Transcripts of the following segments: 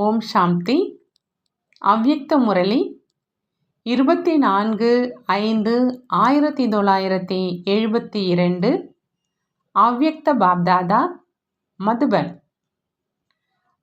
ஓம் சாந்தி. அவ்யக்த முரளி 24/5/1972. அவ்யக்த பாப்தாதா, மதுபன்.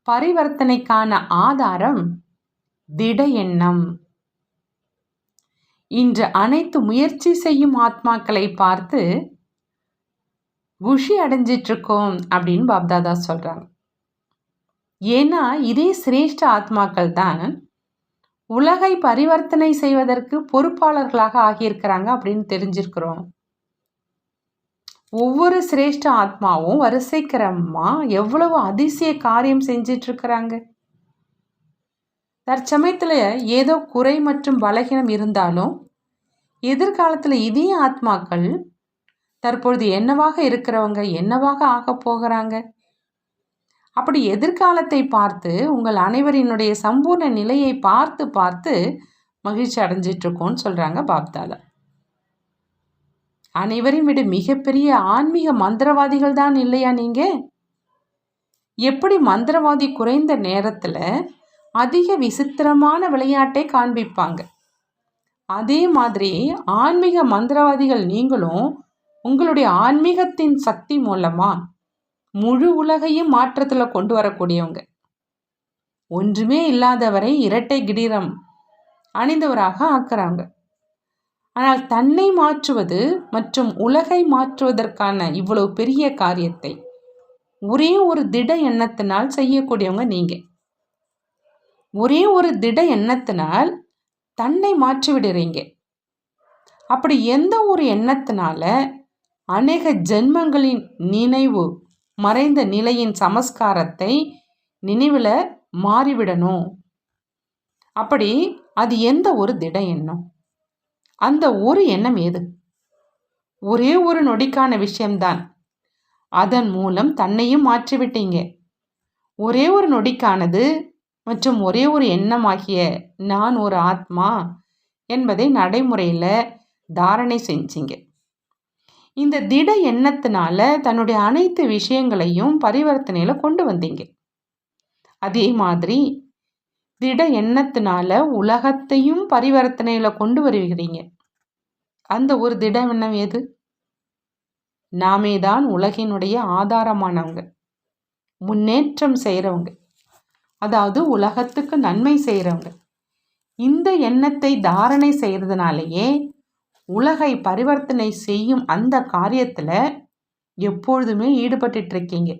பரிவர்த்தனைக்கான ஆதாரம் திட எண்ணம். இன்று அனைத்து முயற்சி செய்யும் ஆத்மாக்களை பார்த்து குஷி அடைஞ்சிட்டு இருக்கோம் அப்படின்னு பாப்தாதா சொல்றாங்க. ஏன்னா இதே சிரேஷ்ட ஆத்மாக்கள் தான் உலகை பரிவர்த்தனை செய்வதற்கு பொறுப்பாளர்களாக ஆகியிருக்கிறாங்க அப்படின்னு தெரிஞ்சிருக்கிறோம். ஒவ்வொரு சிரேஷ்ட ஆத்மாவும் வரிசைக்கிரமா எவ்வளவு அதிசய காரியம் செஞ்சிட்டு இருக்கிறாங்க. தற்சமயத்துல ஏதோ குறை மற்றும் பலகீனம் இருந்தாலும் எதிர்காலத்துல இதே ஆத்மாக்கள் தற்பொழுது என்னவாக இருக்கிறவங்க என்னவாக ஆக போகிறாங்க. அப்படி எதிர்காலத்தை பார்த்து உங்கள் அனைவரினுடைய சம்பூர்ண நிலையை பார்த்து பார்த்து மகிழ்ச்சி அடைஞ்சிட்டு இருக்கோம்னு சொல்றாங்க பாப்தாதா. அனைவரையும் விட மிகப்பெரிய ஆன்மீக மந்திரவாதிகள் தான் இல்லையா நீங்க? எப்படி மந்திரவாதி குறைந்த நேரத்துல அதிக விசித்திரமான விளையாட்டை காண்பிப்பாங்க, அதே மாதிரி ஆன்மீக மந்திரவாதிகள் நீங்களும் உங்களுடைய ஆன்மீகத்தின் சக்தி மூலமா முழு உலகையும் மாற்றத்துல கொண்டு வரக்கூடியவங்க. ஒன்றுமே இல்லாதவரை இரட்டை கிரீடம் அணிந்தவராக ஆக்குறாங்க. ஆனால் தன்னை மாற்றுவது மற்றும் உலகை மாற்றுவதற்கான இவ்வளவு பெரிய காரியத்தை ஒரே ஒரு திட எண்ணத்தினால் செய்யக்கூடியவங்க நீங்க. ஒரே ஒரு திட எண்ணத்தினால் தன்னை மாற்றி விடுறீங்க. அப்படி எந்த ஒரு எண்ணத்தினால அநேக ஜென்மங்களின் நினைவு மறைந்த நிலையின் சமஸ்காரத்தை நினைவில் மாறிவிடணும். அப்படி அது எந்த ஒரு திட எண்ணம்? அந்த ஒரு எண்ணம் ஏது? ஒரே ஒரு நொடிக்கான விஷயம்தான். அதன் மூலம் தன்னையும் மாற்றிவிட்டீங்க. ஒரே ஒரு நொடிக்கானது மற்றும் ஒரே ஒரு எண்ணமாகிய நான் ஒரு ஆத்மா என்பதை நடைமுறையில் தாரணை செஞ்சீங்க. இந்த திட எண்ணத்தினால தன்னுடைய அனைத்து விஷயங்களையும் பரிவர்த்தனையில கொண்டு வந்தீங்க. அதே மாதிரி திட எண்ணத்தினால உலகத்தையும் பரிவர்த்தனையில கொண்டு வருகிறீங்க. அந்த ஒரு திட எண்ணம் ஏது? நாமே தான் உலகினுடைய ஆதாரமானவங்க, முன்னேற்றம் செய்யறவங்க, அதாவது உலகத்துக்கு நன்மை செய்யறவங்க. இந்த எண்ணத்தை தாரணை செய்யறதுனாலேயே உலகை பரிவர்த்தனை செய்யும் அந்த காரியத்துல எப்பொழுதுமே ஈடுபட்டு இருக்கீங்க.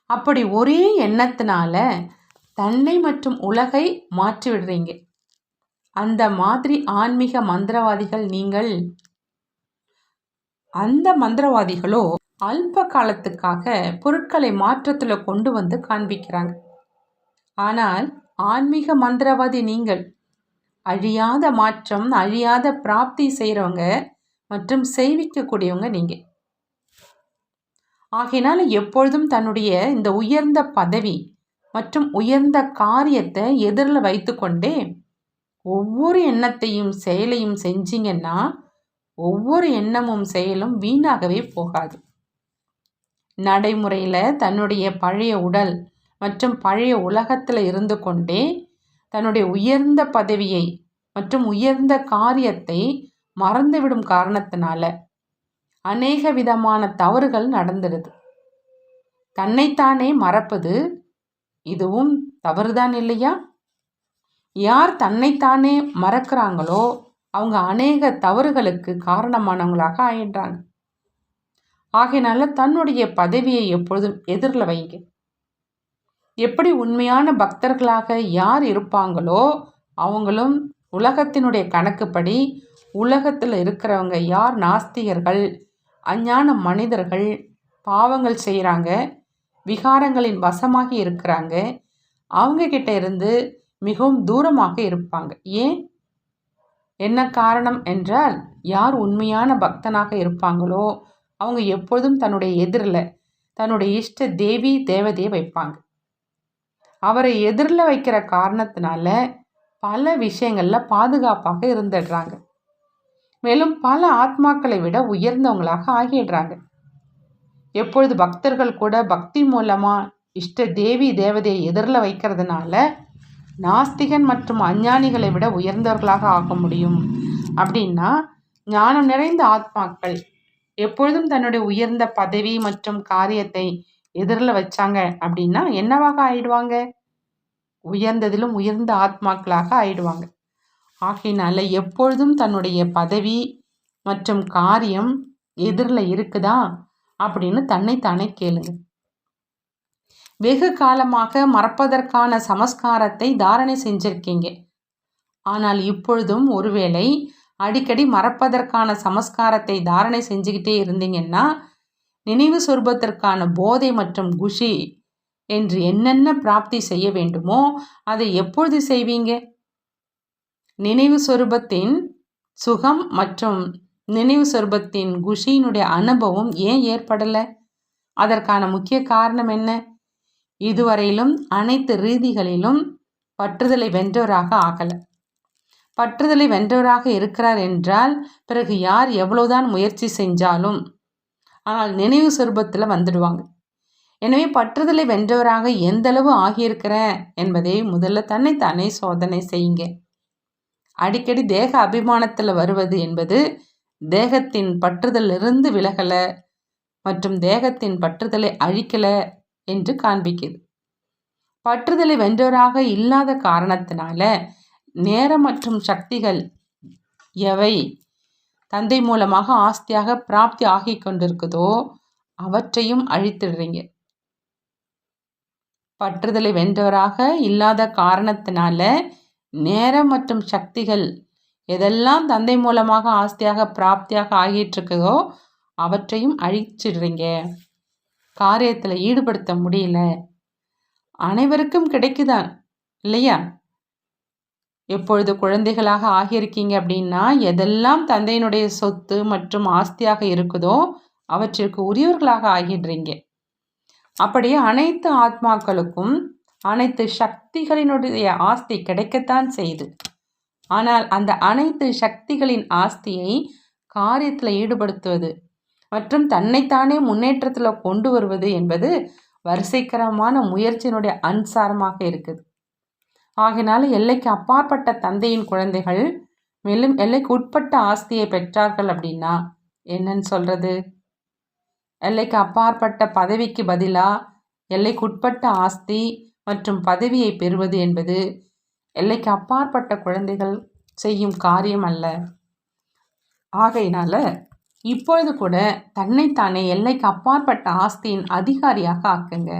அப்படி ஒரே எண்ணத்தினால தன்னை மற்றும் உலகை மாற்றி விடுறீங்க. அந்த மாதிரி ஆன்மீக மந்திரவாதிகள் நீங்கள். அந்த மந்திரவாதிகளோ அல்ப காலத்துக்காக பொருட்களை மாற்றத்துல கொண்டு வந்து காண்பிக்கிறாங்க. ஆனால் ஆன்மீக மந்திரவாதி நீங்கள் அழியாத மாற்றம், அழியாத பிராப்தி செய்கிறவங்க மற்றும் செய்விக்கக்கூடியவங்க நீங்க. ஆகையினால எப்பொழுதும் தன்னுடைய இந்த உயர்ந்த பதவி மற்றும் உயர்ந்த காரியத்தை எதிரில் வைத்து கொண்டே ஒவ்வொரு எண்ணத்தையும் செயலையும் செஞ்சீங்கன்னா ஒவ்வொரு எண்ணமும் செயலும் வீணாகவே போகாது. நடைமுறையில் தன்னுடைய பழைய உடல் மற்றும் பழைய உலகத்தில் இருந்து கொண்டே தன்னுடைய உயர்ந்த பதவியை மற்றும் உயர்ந்த காரியத்தை மறந்துவிடும் காரணத்தினால அநேக விதமான தவறுகள் நடந்துடுது. தன்னைத்தானே மறப்பது இதுவும் தவறுதான் இல்லையா? யார் தன்னைத்தானே மறக்கிறாங்களோ அவங்க அநேக தவறுகளுக்கு காரணமானவங்களாக ஆயிடுறாங்க. ஆகையினால தன்னுடைய பதவியை எப்பொழுதும் எதிரில் வைங்க. எப்படி உண்மையான பக்தர்களாக யார் இருப்பாங்களோ அவங்களும் உலகத்தினுடைய கணக்குப்படி உலகத்தில் இருக்கிறவங்க யார் நாஸ்திகர்கள், அஞ்ஞான மனிதர்கள், பாவங்கள் செய்கிறாங்க, விகாரங்களின் வசமாகி இருக்கிறாங்க, அவங்க கிட்ட இருந்து மிகவும் தூரமாக இருப்பாங்க. ஏன்? என்ன காரணம் என்றால் யார் உண்மையான பக்தனாக இருப்பாங்களோ அவங்க எப்பொழுதும் தன்னுடைய எதிரில் தன்னுடைய இஷ்ட தேவி தேவதையை வைப்பாங்க. அவரை எதிரில் வைக்கிற காரணத்தினால பல விஷயங்கள்ல பாதுகாப்பாக இருந்துடுறாங்க. மேலும் பல ஆத்மாக்களை விட உயர்ந்தவங்களாக ஆகிடுறாங்க. எப்பொழுது பக்தர்கள் கூட பக்தி மூலமா இஷ்ட தேவி தேவதையை எதிரில் வைக்கிறதுனால நாஸ்திகன் மற்றும் அஞ்ஞானிகளை விட உயர்ந்தவர்களாக ஆக முடியும். அப்படின்னா ஞானம் நிறைந்த ஆத்மாக்கள் எப்பொழுதும் தன்னுடைய உயர்ந்த பதவி மற்றும் காரியத்தை எதிரில் வச்சாங்க அப்படின்னா என்னவாக ஆயிடுவாங்க? உயர்ந்ததிலும் உயர்ந்த ஆத்மாக்களாக ஆயிடுவாங்க. ஆகையினால எப்பொழுதும் தன்னுடைய பதவி மற்றும் காரியம் எதிரில் இருக்குதா அப்படின்னு தன்னைத்தானே கேளுங்க. வெகு காலமாக மறப்பதற்கான சமஸ்காரத்தை தாரணை செஞ்சிருக்கீங்க. ஆனால் இப்பொழுதும் ஒருவேளை அடிக்கடி மறப்பதற்கான சமஸ்காரத்தை தாரணை செஞ்சுக்கிட்டே இருந்தீங்கன்னா நினைவு சொரூபத்திற்கான போதை மற்றும் குஷி என்று என்னென்ன பிராப்தி செய்ய வேண்டுமோ அதை எப்பொழுது செய்வீங்க? நினைவு சொரூபத்தின் சுகம் மற்றும் நினைவு சொரூபத்தின் குஷியினுடைய அனுபவம் ஏன் ஏற்படலை? அதற்கான முக்கிய காரணம் என்ன? இதுவரையிலும் அனைத்து ரீதிகளிலும் பற்றுதலை வென்றவராக ஆகலை. பற்றுதலை வென்றவராக இருக்கிறார் என்றால் பிறகு யார் எவ்வளவுதான் முயற்சி செஞ்சாலும் ஆனால் நினைவு சொரூபத்தில் வந்துடுவாங்க. எனவே பற்றுதலை வென்றவராக எந்தளவு ஆகியிருக்கிறேன் என்பதை முதல்ல தன்னைத்தானே சோதனை செய்யுங்க. அடிக்கடி தேக அபிமானத்தில் வருவது என்பது தேகத்தின் பற்றுதலிருந்து விலகலை மற்றும் தேகத்தின் பற்றுதலை அழிக்கலை என்று காண்பிக்குது. பற்றுதலை வென்றவராக இல்லாத காரணத்தினால நேரம் மற்றும் சக்திகள் எவை தந்தை மூலமாக ஆஸ்தியாக பிராப்தி ஆகி கொண்டிருக்குதோ அவற்றையும் அழித்திடுறீங்க. பற்றுதலை வென்றவராக இல்லாத காரணத்தினால நேரம் மற்றும் சக்திகள் எதெல்லாம் தந்தை மூலமாக ஆஸ்தியாக பிராப்தியாக ஆகிட்டு இருக்குதோ அவற்றையும் அழிச்சிடுறீங்க. காரியத்தில் ஈடுபடுத்த முடியல. அனைவருக்கும் கிடைக்குதான் இல்லையா? எப்பொழுது குழந்தைகளாக ஆகியிருக்கீங்க அப்படின்னா எதெல்லாம் தந்தையினுடைய சொத்து மற்றும் ஆஸ்தியாக இருக்குதோ அவற்றிற்கு உரியவர்களாக ஆகிடுறீங்க. அப்படியே அனைத்து ஆத்மாக்களுக்கும் அனைத்து சக்திகளினுடைய ஆஸ்தி கிடைக்கத்தான் செய்யுது. ஆனால் அந்த அனைத்து சக்திகளின் ஆஸ்தியை காரியத்தில் ஈடுபடுத்துவது மற்றும் தன்னைத்தானே முன்னேற்றத்தில் கொண்டு வருவது என்பது வரிசைக்கரமான முயற்சியினுடைய அனுசாரமாக இருக்குது. ஆகினால எல்லைக்கு அப்பாற்பட்ட தந்தையின் குழந்தைகள் மேலும் எல்லைக்கு உட்பட்ட ஆஸ்தியை பெற்றார்கள் அப்படின்னா என்னன்னு சொல்றது? எல்லைக்கு அப்பாற்பட்ட பதவிக்கு பதிலாக எல்லைக்கு உட்பட்ட ஆஸ்தி மற்றும் பதவியை பெறுவது என்பது எல்லைக்கு அப்பாற்பட்ட குழந்தைகள் செய்யும் காரியம் அல்ல. ஆகையினால இப்பொழுது கூட தன்னைத்தானே எல்லைக்கு அப்பாற்பட்ட ஆஸ்தியின் அதிகாரியாக ஆக்குங்க.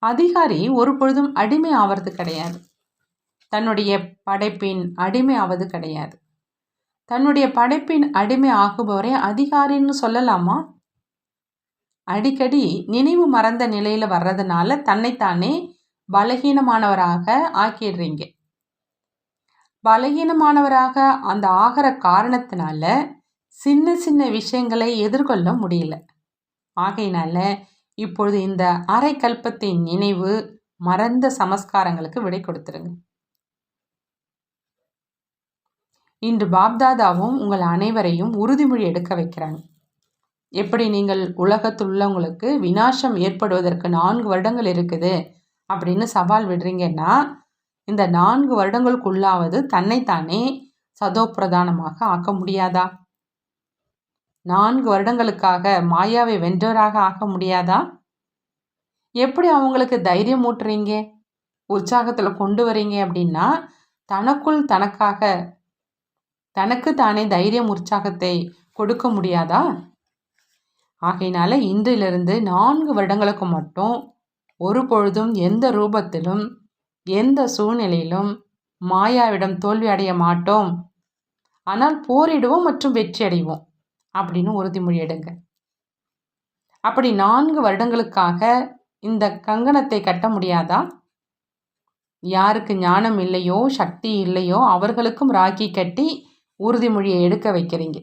அதிகாரி ஒரு பொழுதும் அடிமை ஆவது கிடையாது. தன்னுடைய படைப்பின் அடிமை ஆவது கிடையாது. தன்னுடைய படைப்பின் அடிமை ஆகுபவரை அதிகாரின்னு சொல்லலாமா? அடிக்கடி நினைவு மறந்த நிலையில் வர்றதுனால தன்னைத்தானே பலகீனமானவராக ஆக்கிடுறீங்க. பலகீனமானவராக அந்த ஆகிற காரணத்தினால சின்ன சின்ன விஷயங்களை எதிர்கொள்ள முடியல. ஆகையினால இப்பொழுது இந்த அரை கல்பத்தின் நினைவு மறந்த சமஸ்காரங்களுக்கு விடை கொடுத்துருங்க. இன்று பாப்தாதாவும் உங்கள் அனைவரையும் உறுதிமொழி எடுக்க வைக்கிறாங்க. எப்படி நீங்கள் உலகத்தில் உள்ளவங்களுக்கு விநாசம் ஏற்படுவதற்கு 4 வருடங்கள் இருக்குது அப்படின்னு சவால் விடுறீங்கன்னா இந்த 4 வருடங்களுக்குள்ளாவது தன்னைத்தானே சதோ பிரதானமாக ஆக்க முடியாதா? 4 வருடங்களுக்காக மாயாவை வென்றவராக ஆக முடியாதா? எப்படி அவங்களுக்கு தைரியம் ஊட்டுறீங்க, உற்சாகத்தில் கொண்டு வரீங்க அப்படின்னா தனக்குள் தனக்காக தனக்கு தானே தைரியம் உற்சாகத்தை கொடுக்க முடியாதா? ஆகையினால இன்றிலிருந்து 4 வருடங்களுக்கு மட்டும் ஒரு பொழுதும் எந்த ரூபத்திலும் எந்த சூழ்நிலையிலும் மாயாவிடம் தோல்வி அடைய மாட்டோம், ஆனால் போரிடுவோம் மற்றும் வெற்றி அடைவோம் அப்படின்னு உறுதிமொழி எடுங்க. அப்படி 4 வருடங்களுக்காக இந்த கங்கணத்தை கட்ட முடியாதா? யாருக்கு ஞானம் இல்லையோ சக்தி இல்லையோ அவர்களுக்கும் ராக்கி கட்டி உறுதிமொழியை எடுக்க வைக்கிறீங்க.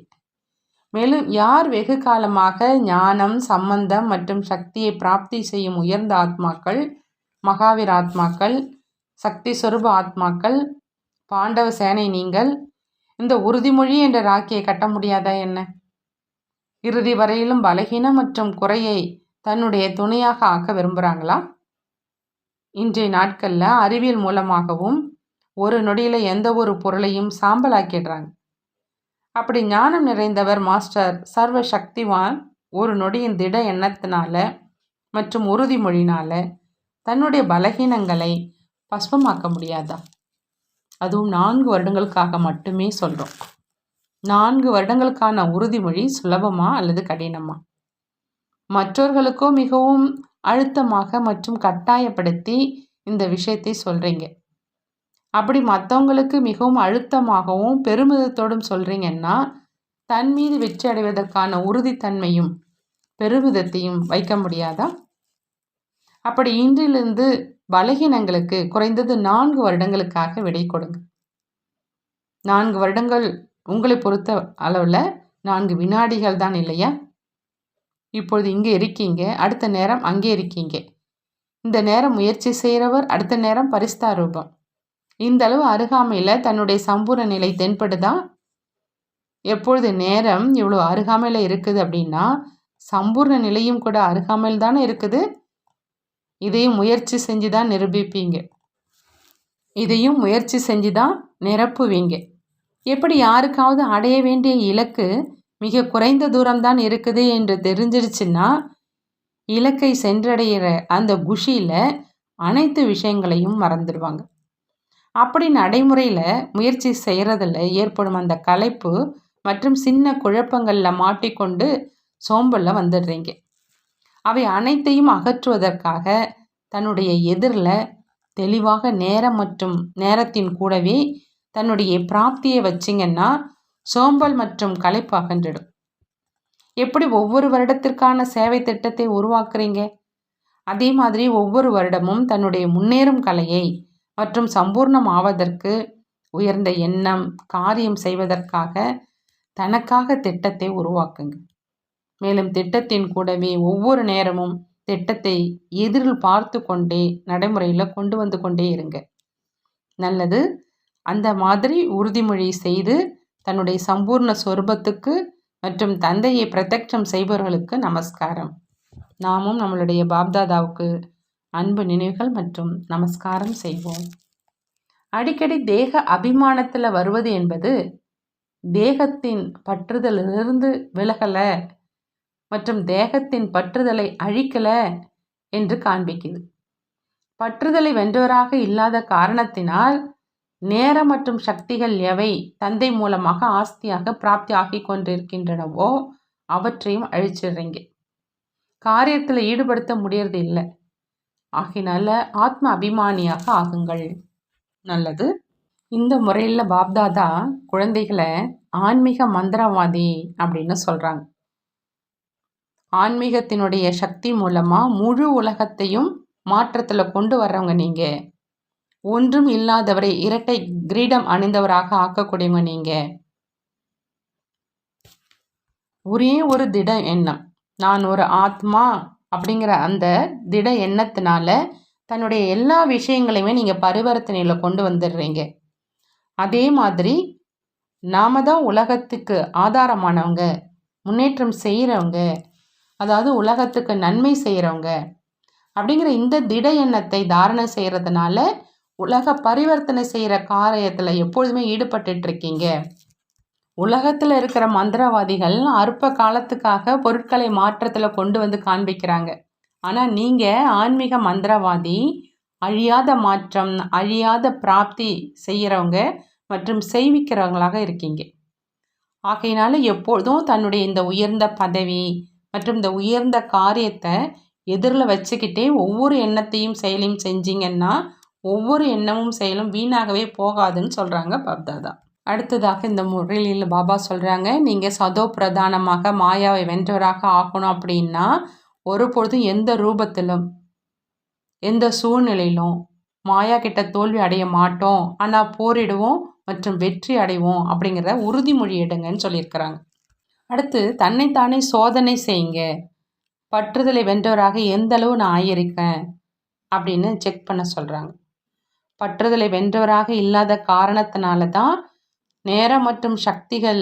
மேலும் யார் வெகு காலமாக ஞானம் சம்பந்தம் மற்றும் சக்தியை பிராப்தி செய்யும் உயர்ந்த ஆத்மாக்கள், மகாவீர் ஆத்மாக்கள், சக்தி சொரூப ஆத்மாக்கள், பாண்டவ சேனை நீங்கள் இந்த உறுதிமொழி என்ற ராக்கியை கட்ட முடியாதா என்ன? இறுதி வரையிலும் பலகீனம் மற்றும் குறையை தன்னுடைய துணையாக ஆக்க விரும்புகிறாங்களா? இன்றைய நாட்களில் அறிவியல் மூலமாகவும் ஒரு நொடியில் எந்த ஒரு பொருளையும் சாம்பலாக்கிடுறாங்க. அப்படி ஞானம் நிறைந்தவர் மாஸ்டர் சர்வ சக்திவான் ஒரு நொடியின் திட எண்ணத்தினால மற்றும் உறுதிமொழினால தன்னுடைய பலகீனங்களை பஸ்பமாக்க முடியாதா? அதுவும் 4 வருடங்களுக்காக மட்டுமே சொல்கிறோம். 4 வருடங்களுக்கான உறுதிமொழி சுலபமா அல்லது கடினமா? மற்றவர்களுக்கோ மிகவும் அழுத்தமாக மற்றும் கட்டாயப்படுத்தி இந்த விஷயத்தை சொல்கிறீங்க. அப்படி மற்றவங்களுக்கு மிகவும் அழுத்தமாகவும் பெருமிதத்தோடும் சொல்கிறீங்கன்னா தன் மீது வெற்றி அடைவதற்கான உறுதித்தன்மையும் பெருமிதத்தையும் வைக்க முடியாதா? அப்படி இன்றிலிருந்து பலகீனங்களுக்கு குறைந்தது 4 வருடங்களுக்காக விடை கொடுங்க. 4 வருடங்கள் உங்களை பொறுத்த அளவில் 4 வினாடிகள் தான் இல்லையா? இப்பொழுது இங்கே இருக்கீங்க, அடுத்த நேரம் அங்கே இருக்கீங்க. இந்த நேரம் முயற்சி செய்கிறவர், அடுத்த நேரம் பரிஸ்தாரூபம். இந்த அளவு அருகாமையில் தன்னுடைய சம்பூர்ண நிலை தென்படுதா? எப்பொழுது நேரம் இவ்வளோ அருகாமையில் இருக்குது அப்படின்னா சம்பூர்ண நிலையும் கூட அருகாமையில் தானே இருக்குது. இதையும் முயற்சி செஞ்சு தான் நிரூபிப்பீங்க. இதையும் முயற்சி செஞ்சு தான் நிரப்புவீங்க. எப்படி யாருக்காவது அடைய வேண்டிய இலக்கு மிக குறைந்த தூரம்தான் இருக்குது என்று தெரிஞ்சிருச்சுன்னா இலக்கை சென்றடைகிற அந்த குஷியில் அனைத்து விஷயங்களையும் மறந்துடுவாங்க. அப்படி நடைமுறையில் முயற்சி செய்கிறதில் ஏற்படும் அந்த களைப்பு மற்றும் சின்ன குழப்பங்களில் மாட்டிக்கொண்டு சோம்பலில் வந்துடுறீங்க. அவை அனைத்தையும் அகற்றுவதற்காக தன்னுடைய எதிரில் தெளிவாக நேரம் மற்றும் நேரத்தின் கூடவே தன்னுடைய பிராப்தியை வச்சிங்கன்னா சோம்பல் மற்றும் களைப்பு அகன்றிடும். எப்படி ஒவ்வொரு வருடத்திற்கான சேவை திட்டத்தை உருவாக்குறீங்க, அதே மாதிரி ஒவ்வொரு வருடமும் தன்னுடைய முன்னேறும் கலையை மற்றும் சம்பூர்ணம் ஆவதற்கு உயர்ந்த எண்ணம் காரியம் செய்வதற்காக தனக்காக திட்டத்தை உருவாக்குங்க. மேலும் திட்டத்தின் கூடவே ஒவ்வொரு நேரமும் திட்டத்தை எதிரில் பார்த்து கொண்டே நடைமுறையில் கொண்டு வந்து கொண்டே இருங்க. நல்லது. அந்த மாதிரி உறுதிமொழி செய்து தன்னுடைய சம்பூர்ண சொரூபத்துக்கு மற்றும் தந்தையை பிரத்யட்சம் செய்பவர்களுக்கு நமஸ்காரம். நாமும் நம்மளுடைய பாப்தாதாவுக்கு அன்பு நினைவுகள் மற்றும் நமஸ்காரம் செய்வோம். அடிக்கடி தேக அபிமானத்தில் வருவது என்பது தேகத்தின் பற்றுதலிலிருந்து விலகலை மற்றும் தேகத்தின் பற்றுதலை அழிக்கலை என்று காண்பிக்குது. பற்றுதலை வென்றவராக இல்லாத காரணத்தினால் நேரம் மற்றும் சக்திகள் எவை தந்தை மூலமாக ஆஸ்தியாக பிராப்தி ஆகி கொண்டிருக்கின்றனவோ அவற்றையும் அழிச்சிடுறீங்க. காரியத்தில் ஈடுபடுத்த முடியறது இல்லை. ஆகினால ஆத்ம அபிமானியாக ஆகுங்கள். நல்லது. இந்த முறையில் பாப்தாதா குழந்தைகளை ஆன்மீக மந்திரவாதி அப்படின்னு சொல்கிறாங்க. ஆன்மீகத்தினுடைய சக்தி மூலமாக முழு உலகத்தையும் மாற்றத்தில் கொண்டு வர்றவங்க நீங்கள். ஒன்றும் இல்லாதவரை இரட்டை கிரீடம் அணிந்தவராக ஆக்கக்கூடியவங்க நீங்கள். ஒரே ஒரு திட எண்ணம், நான் ஒரு ஆத்மா அப்படிங்கிற அந்த திட எண்ணத்தினால தன்னுடைய எல்லா விஷயங்களையுமே நீங்கள் பரிவர்த்தனையில் கொண்டு வந்துடுறீங்க. அதே மாதிரி நாம தான் உலகத்துக்கு ஆதாரமானவங்க, முன்னேற்றம் செய்கிறவங்க, அதாவது உலகத்துக்கு நன்மை செய்கிறவங்க அப்படிங்கிற இந்த திட எண்ணத்தை தாரணை செய்கிறதுனால உலக பரிவர்த்தனை செய்கிற காரியத்தில் எப்பொழுதுமே ஈடுபட்டு இருக்கீங்க. உலகத்தில் இருக்கிற மந்திரவாதிகள் அற்ப காலத்துக்காக பொருட்களை மாற்றத்தில் கொண்டு வந்து காண்பிக்கிறாங்க. ஆனால் நீங்கள் ஆன்மீக மந்திரவாதி, அழியாத மாற்றம் அழியாத பிராப்தி செய்கிறவங்க மற்றும் செய்விக்கிறவங்களாக இருக்கீங்க. ஆகையினால எப்பொழுதும் தன்னுடைய இந்த உயர்ந்த பதவி மற்றும் இந்த உயர்ந்த காரியத்தை எதிரில் வச்சுக்கிட்டே ஒவ்வொரு எண்ணத்தையும் செயலையும் செஞ்சீங்கன்னா ஒவ்வொரு எண்ணமும் செயலும் வீணாகவே போகாதுன்னு சொல்கிறாங்க பாப்தாதா. அடுத்ததாக இந்த முறையில் பாபா சொல்கிறாங்க, நீங்கள் சதோ பிரதானமாக மாயாவை வென்றவராக ஆகணும் அப்படின்னா ஒருபொழுதும் எந்த ரூபத்திலும் எந்த சூழ்நிலையிலும் மாயா கிட்ட தோல்வி அடைய மாட்டோம், ஆனால் போரிடுவோம் மற்றும் வெற்றி அடைவோம் அப்படிங்கிற உறுதிமொழி எடுங்கன்னு சொல்லியிருக்கிறாங்க. அடுத்து தன்னைத்தானே சோதனை செய்யுங்க. பற்றுதலை வென்றவராக எந்த அளவு நான் ஆயிருக்கேன் அப்படின்னு செக் பண்ண சொல்கிறாங்க. பற்றுதலை வென்றவராக இல்லாத காரணத்தினால தான் நேரம் மற்றும் சக்திகள்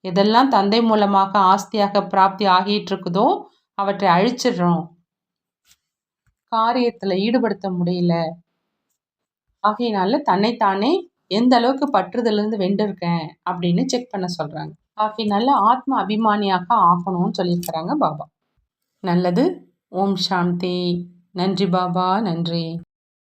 எதெல்லாம் தந்தை மூலமாக ஆஸ்தியாக பிராப்தி ஆகிட்டு இருக்குதோ அவற்றை அழிச்சிடுறோம். காரியத்தில் ஈடுபடுத்த முடியல. ஆகையினால தன்னைத்தானே எந்த அளவுக்கு பற்றுதலிருந்து வென்றிருக்கேன் அப்படின்னு செக் பண்ண சொல்கிறாங்க. ஆகையினால ஆத்ம அபிமானியாக ஆகணும்னு சொல்லியிருக்கிறாங்க பாபா. நல்லது. ஓம் சாந்தி. நன்றி பாபா, நன்றி.